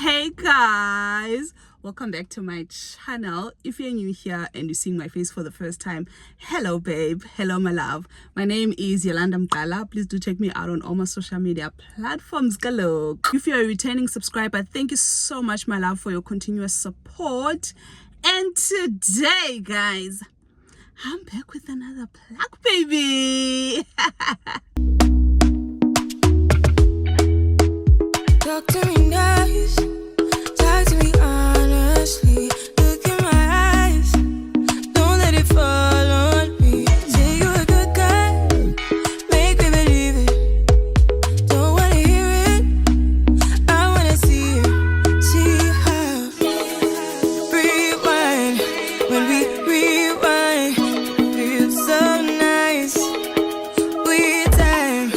Hey guys, welcome back to my channel. If you're new here and you're seeing my face for the first time, hello babe, hello my love. My name is Yolanda Mqala. Please do check me out on all my social media platforms. Hello. If you're a returning subscriber, thank you so much my love for your continuous support. And today guys, I'm back with another plug baby. Talk to me nice, talk to me honestly. Look in my eyes, don't let it fall on me. Say you're a good guy, make me believe it. Don't wanna hear it, I wanna see it. See how rewind, when we rewind, feels so nice. We time,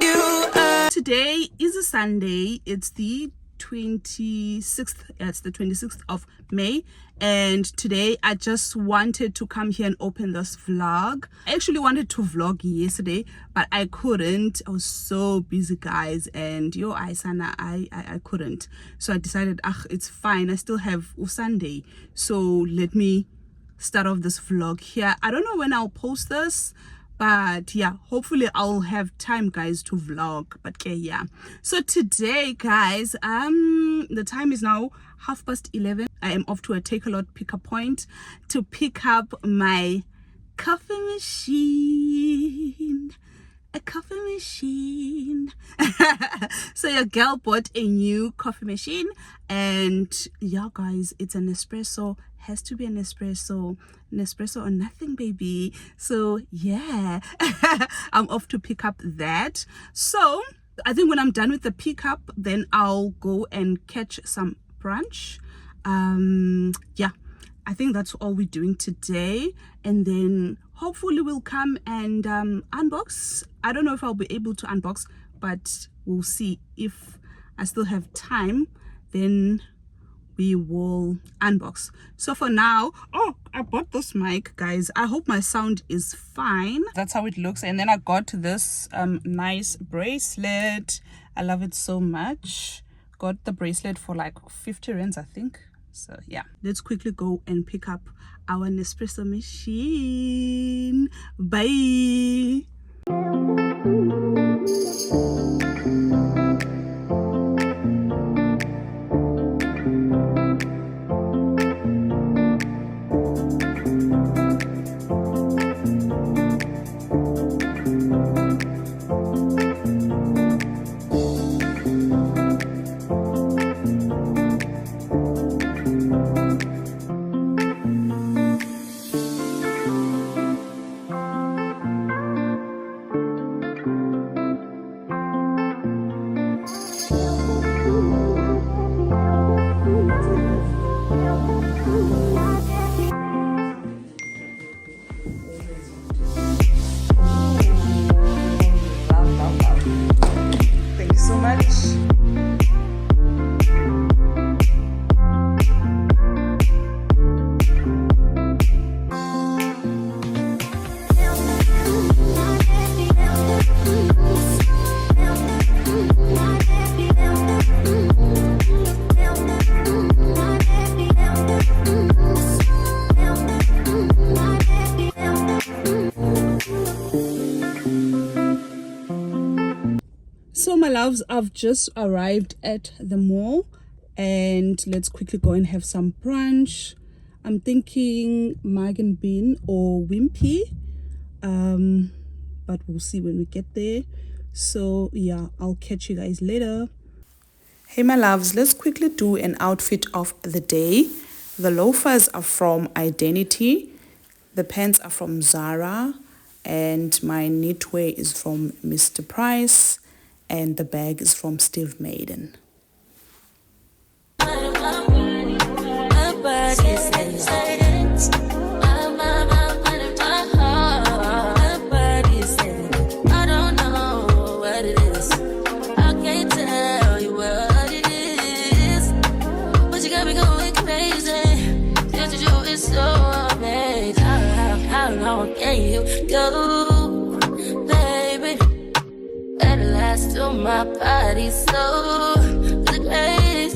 you are. Today is a Sunday. It's the 26th. It's the 26th of May, and today I just wanted to come here and open this vlog. I actually wanted to vlog yesterday, but I couldn't. I was so busy guys, and I couldn't. So I decided, it's fine, I still have Sunday, so let me start off this vlog here. I don't know when I'll post this, but yeah, hopefully I'll have time guys to vlog. But okay, yeah, so today guys, the time is now 11:30. I am off to a Takealot pickup point to pick up my coffee machine. A coffee machine. So your girl bought a new coffee machine, and yeah guys, it's an Nespresso. Has to be an Nespresso or nothing baby. So yeah, I'm off to pick up that. So I think when I'm done with the pickup, then I'll go and catch some brunch. Yeah, I think that's all we're doing today, and then hopefully we'll come and unbox. I don't know if I'll be able to unbox, but we'll see. If I still have time, then we will unbox. So for now, I bought this mic guys. I hope my sound is fine. That's how it looks. And then I got this nice bracelet. I love it so much. Got the bracelet for like 50 rands I think. So yeah, let's quickly go and pick up our Nespresso machine. Bye. Thank you so much. So my loves, I've just arrived at the mall, and let's quickly go and have some brunch. I'm thinking Mug and Bean or Wimpy, but we'll see when we get there. So yeah, I'll catch you guys later. Hey my loves, let's quickly do an outfit of the day. The loafers are from Identity, the pants are from Zara, and my knitwear is from Mr. Price, and the bag is from Steve Maiden. Go, baby, at last to my body so the grace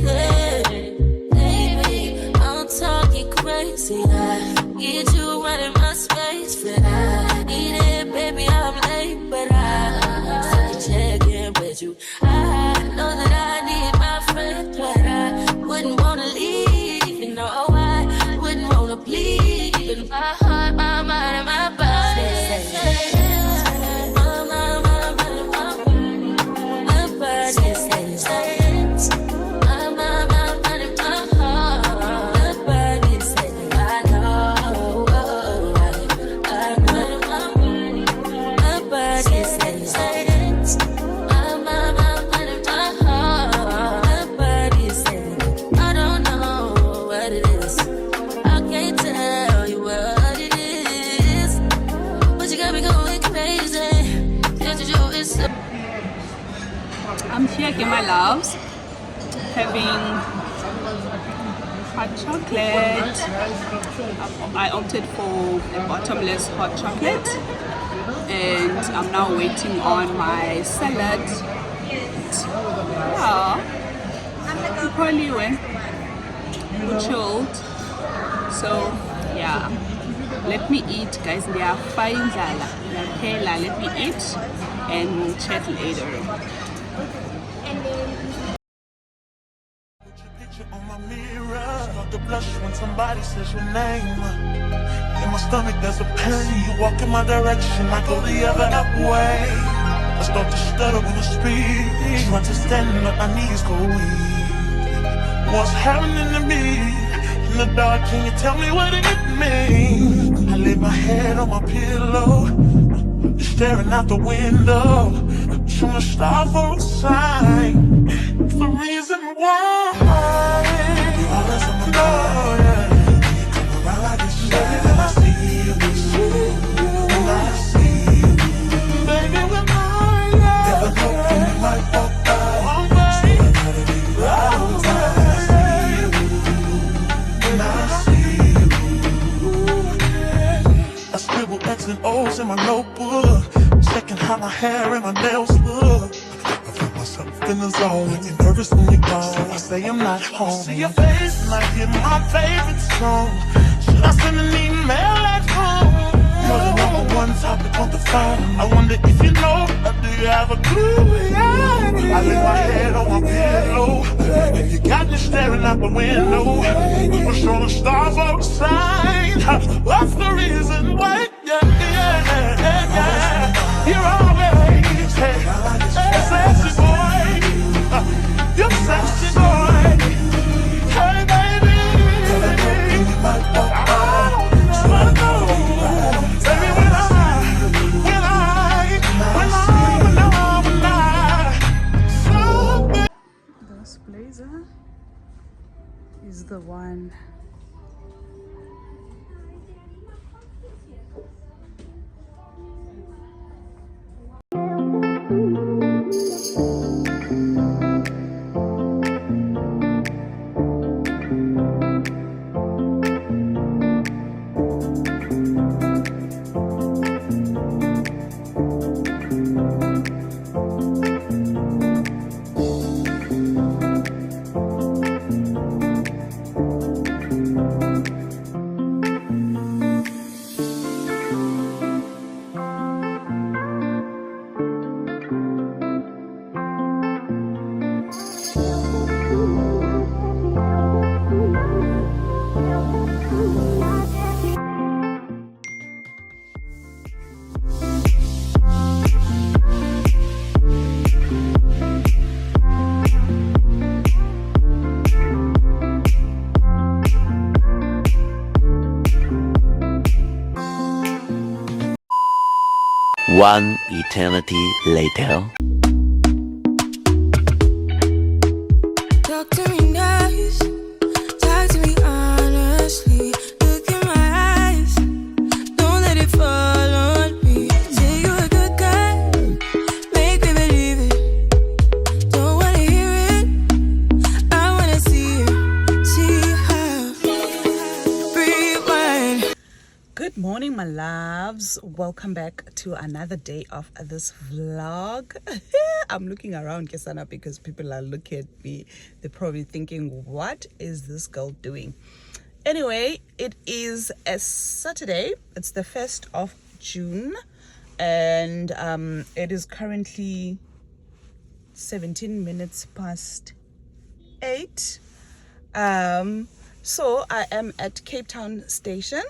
my loves, having hot chocolate. I opted for a bottomless hot chocolate, and I'm now waiting on my salad. Yeah, probably went chilled. So yeah, let me eat, guys. They are fine, let me eat and we'll chat later. On my mirror, start to blush when somebody says your name. In my stomach there's a pain. You walk in my direction, I go the other way. I start to stutter when I speak, trying to stand but my knees go weak. What's happening to me? In the dark, can you tell me what it means? I lay my head on my pillow, staring out the window, trying to stop for a sign. It's the reason why you always on my mind. Yeah. You come around like it's baby, when I see you, when I see you, baby, when I never know when you might walk by. So I gotta be right on time. When I see you, when I see you, I scribble X and O's in my notebook, checking how my hair and my nails look. In the zone, when you're nervous when you call, I say I'm not home. I see your face and I hear my favorite song. Should I send an email at home? You're the number one topic on the phone. I wonder if you know, or do you have a clue? Yeah. I lay my head on my pillow, and you got me staring out the window. We're trying to start for a sign. What's the reason why? You're always sexy boy. You're sexy boy. Hey baby, I know. Baby, when I This blazer is the one. One eternity later. talk to me nice, talk to me honestly. Look in my eyes, don't let it fall on me. Say you're a good guy, make me believe it. Don't wanna hear it, I wanna see it. See how, rewind. Good morning, my loves. Welcome back to another day of this vlog. I'm looking around, Kesana, because people are looking at me. They're probably thinking, what is this girl doing? Anyway, it is a Saturday. It's the 1st of June, and it is currently 17 minutes past 8. So I am at Cape Town Station.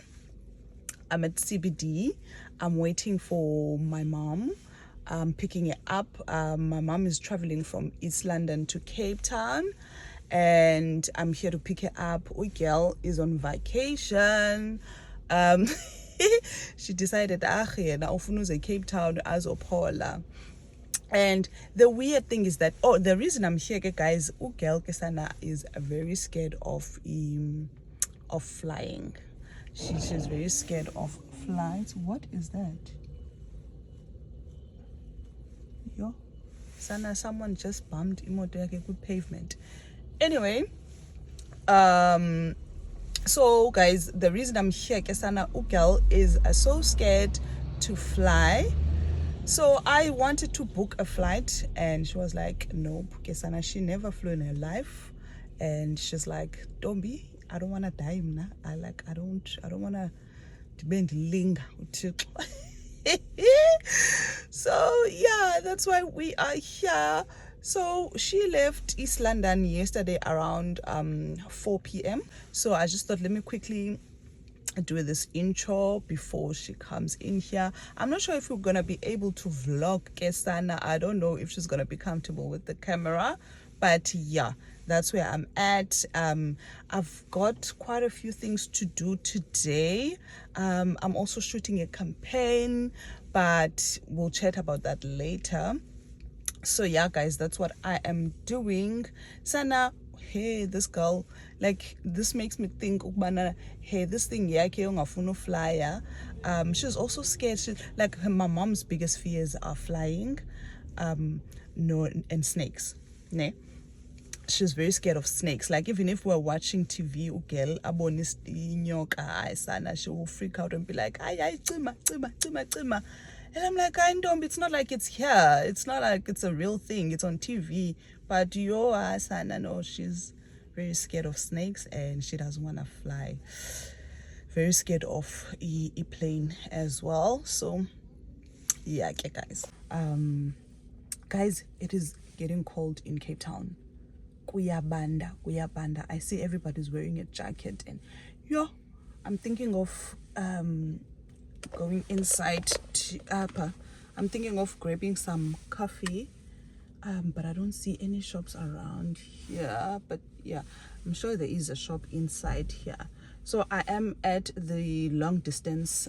I'm at CBD. I'm waiting for my mom. I'm picking it up. My mom is traveling from East London to Cape Town, and I'm here to pick her up. Oh, girl is on vacation. She decided, now Cape Town as Opola. And the weird thing is that, the reason I'm here, guys, girl Kesana is very scared of flying. She's very scared of flights. What is that? Yo. Sana, someone just bumped imoto yakhe ku pavement. Anyway, so guys, the reason I'm here, Kesana Ugel, is so scared to fly. So I wanted to book a flight, and she was like, nope, Kesana, she never flew in her life. And she's like, don't be, I don't want to die, mna. I don't want to bend linger. So yeah, that's why we are here. So she left East London yesterday around 4 p.m. So I just thought, let me quickly do this intro before she comes in here. I'm not sure if we're gonna be able to vlog Kesana. I don't know if she's gonna be comfortable with the camera, but yeah, that's where I'm at. I've got quite a few things to do today. I'm also shooting a campaign, but we'll chat about that later. So yeah, guys, that's what I am doing. Sana, hey, this girl, like, this makes me think, hey, this thing yake ungafuna flyer. She's also scared. She's like, my mom's biggest fears are flying, no, and snakes. Ne? She's very scared of snakes. Like, even if we're watching TV, ugel abonis nyoka, sana, she will freak out and be like, ay, tsima. And I'm like, I don't, it's not like it's here. It's not like it's a real thing. It's on TV. But yo, sana, no, she's very scared of snakes and she doesn't want to fly. Very scared of a plane as well. So, yeah, okay, guys. Guys, it is getting cold in Cape Town. Kuyabanda. I see everybody's wearing a jacket, and I'm thinking of going inside to I'm thinking of grabbing some coffee, but I don't see any shops around here. But yeah, I'm sure there is a shop inside here. So I am at the long distance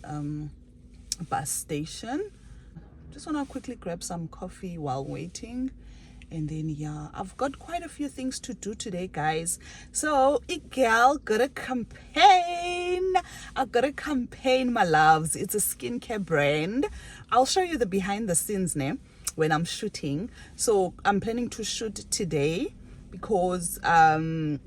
bus station. Just want to quickly grab some coffee while waiting. And then yeah, I've got quite a few things to do today, guys. So girl got a campaign. I've got a campaign, my loves. It's a skincare brand. I'll show you the behind the scenes name when I'm shooting. So I'm planning to shoot today because the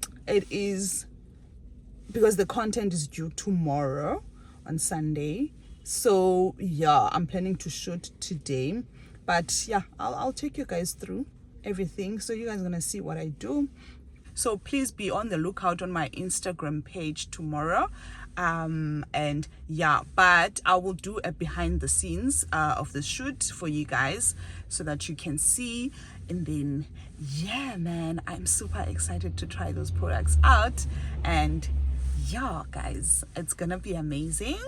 content is due tomorrow on Sunday. So yeah, I'm planning to shoot today. But yeah, I'll take you guys through everything, so you guys are gonna see what I do. So please be on the lookout on my Instagram page tomorrow. And yeah, but I will do a behind the scenes of the shoot for you guys so that you can see. And then yeah, man, I'm super excited to try those products out. And yeah, guys, it's gonna be amazing.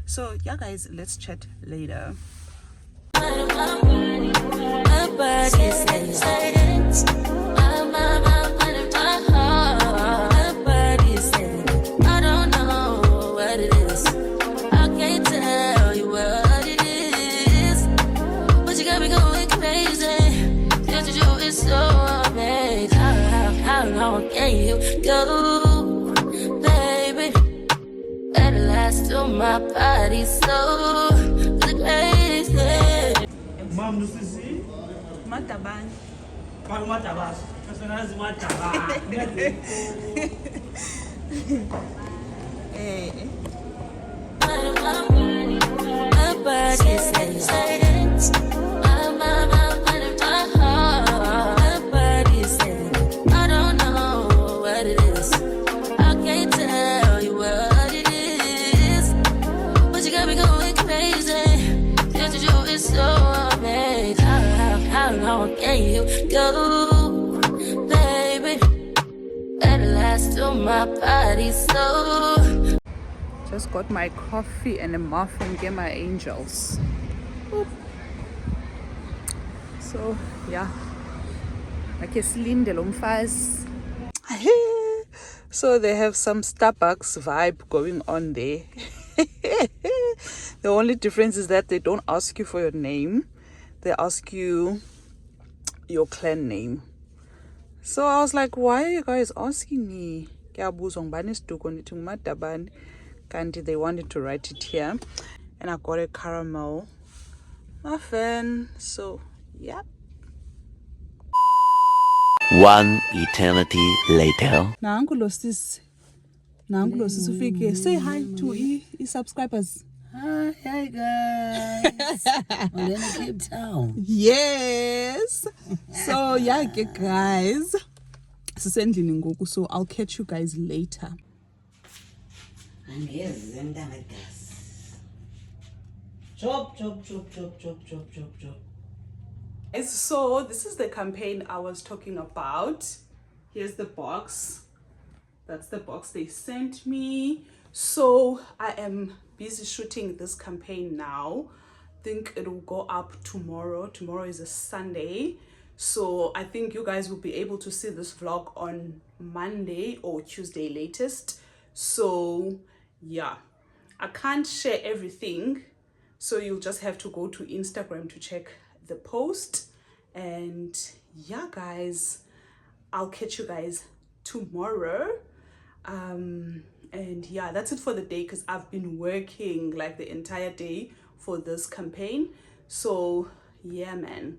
So yeah, guys, let's chat later. My body so crazy. Mom, you see? Mataban. Matabas. Personal Matabas. Hey. My body says my body says I don't know what it is. I can't tell you what it is, but you got me going crazy. Just to you is so amazing. How long can you go, baby? At last, to my body so. Just got my coffee and a muffin. Get my angels. Oop. So yeah, like a slim de lomfaz. So they have some Starbucks vibe going on there. The only difference is that they don't ask you for your name, they ask you your clan name. So I was like, why are you guys asking me? Candy, they wanted to write it here. And I got a caramel muffin. So yeah, One eternity later. Nangu lo sis. Nangu lo sis ufike. Say hi to subscribers. Hi guys. We're in Cape Town. Yes. So yeah, guys. Sisendlini ngoku, so I'll catch you guys later. Chop, chop, chop, chop, chop, chop, chop, chop. So this is the campaign I was talking about. Here's the box. That's the box they sent me. So I am busy shooting this campaign now. I think it will go up tomorrow. Tomorrow is a Sunday. So I think you guys will be able to see this vlog on Monday or Tuesday latest. So yeah, I can't share everything. So you'll just have to go to Instagram to check the post. And yeah, guys, I'll catch you guys tomorrow. And yeah, that's it for the day, because I've been working like the entire day for this campaign. So yeah, man,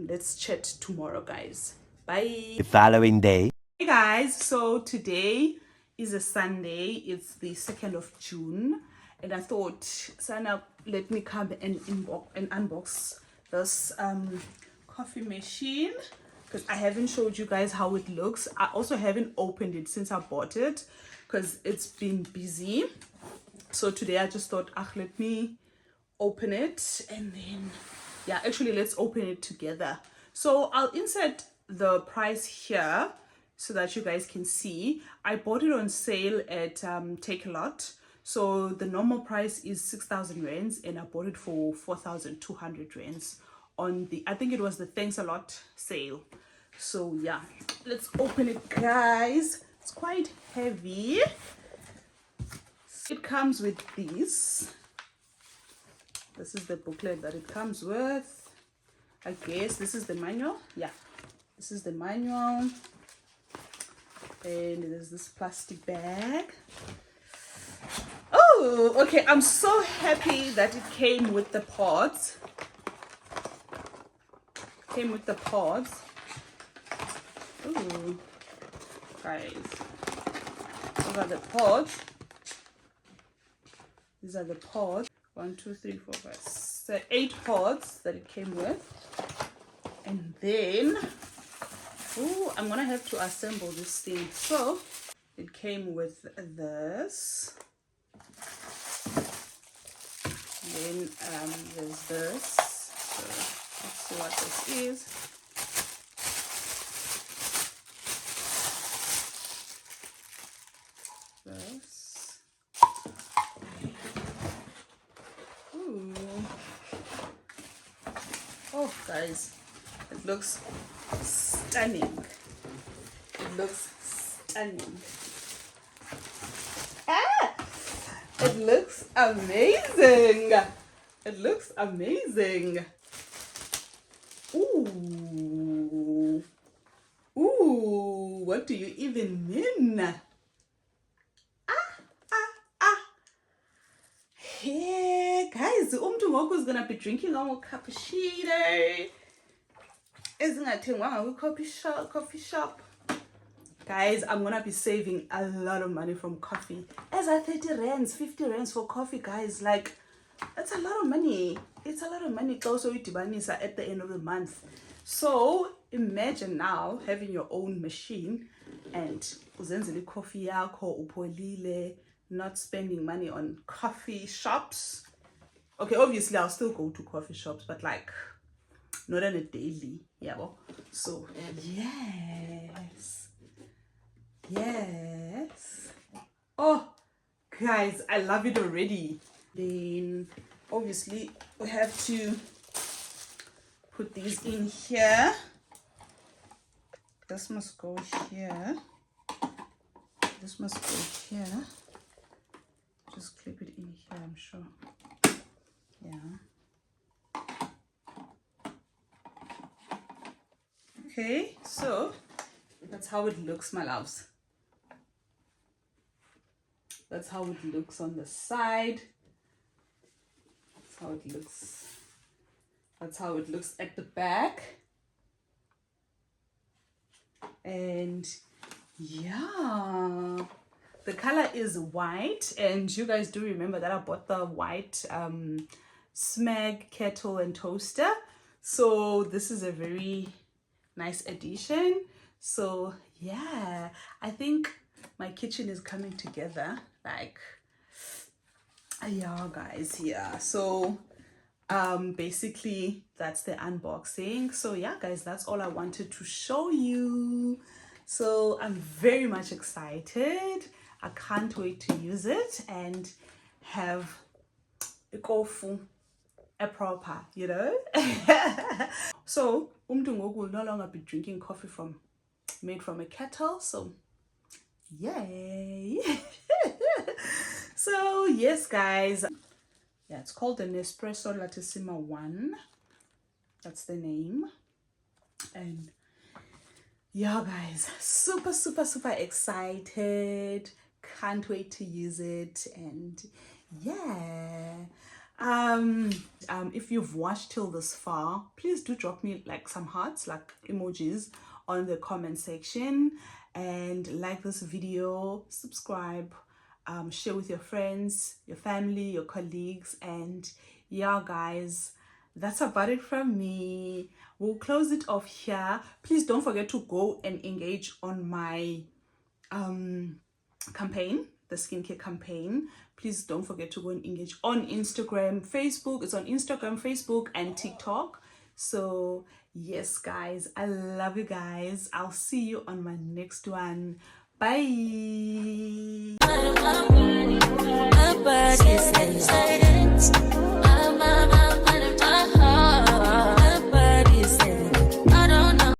let's chat tomorrow, guys. Bye. The following day. Hey guys, so today is a Sunday. It's the 2nd of June, and I thought, Sana, let me come and unbox this coffee machine, because I haven't showed you guys how it looks. I also haven't opened it since I bought it because it's been busy. So today I just thought, let me open it, and then yeah, actually let's open it together. So I'll insert the price here so that you guys can see. I bought it on sale at Take a Lot. So the normal price is 6,000 rands, and I bought it for 4,200 rands on the, I think it was the Thanks a Lot sale. So yeah, let's open it, guys. It's quite heavy. It comes with this. This is the booklet that it comes with. I guess this is the manual. Yeah, this is the manual. And there's this plastic bag. Oh, okay. I'm so happy that it came with the pods. Came with the pods. Ooh, guys, those are the pods. These are the pods. 1, 2, 3, 4, 5, 6, 8 pods that it came with. And then, oh, I'm gonna have to assemble this thing. So it came with this. Then there's this. So let's see what this is. This. Ooh. Oh, guys, it looks stunning. It looks stunning. It looks amazing. It looks amazing. Ooh. Ooh, what do you even mean? Hey, guys, is gonna be drinking our cappuccino. Coffee shop. Guys, I'm gonna be saving a lot of money from coffee. As I 30 rands, 50 rands for coffee, guys. Like, that's a lot of money. It's a lot of money. Also, itibanisa at the end of the month. So imagine now having your own machine and uzenzele coffee yakho upholile, not spending money on coffee shops. Okay, obviously I'll still go to coffee shops, but like not on a daily. Yeah, well, so yes. Yes. Oh, guys, I love it already. Then obviously we have to put these in here. This must go here. This must go here. Just clip it in here, I'm sure. Yeah. Okay, so that's how it looks, my loves. That's how it looks on the side. That's how it looks. That's how it looks at the back. And yeah, the color is white, and you guys do remember that I bought the white Smeg kettle and toaster, so this is a very nice addition. So yeah, I think my kitchen is coming together, like, yeah guys. Yeah, so basically that's the unboxing. So yeah guys, that's all I wanted to show you. So I'm very much excited. I can't wait to use it and have a proper, you know. So umntu ngoku will no longer be drinking coffee made from a kettle. So yay. So yes guys, yeah, it's called the Nespresso Latissima 1. That's the name. And yeah guys, super excited, can't wait to use it. And yeah, if you've watched till this far, please do drop me like some hearts, like emojis, on the comment section, and like this video, subscribe, share with your friends, your family, your colleagues. And yeah guys, that's about it from me. We'll close it off here. Please don't forget to go and engage on my campaign, the skincare campaign. Please don't forget to go and engage on Instagram, Facebook. It's on Instagram, Facebook, and TikTok. So yes guys, I love you guys. I'll see you on my next one. Bye. My body says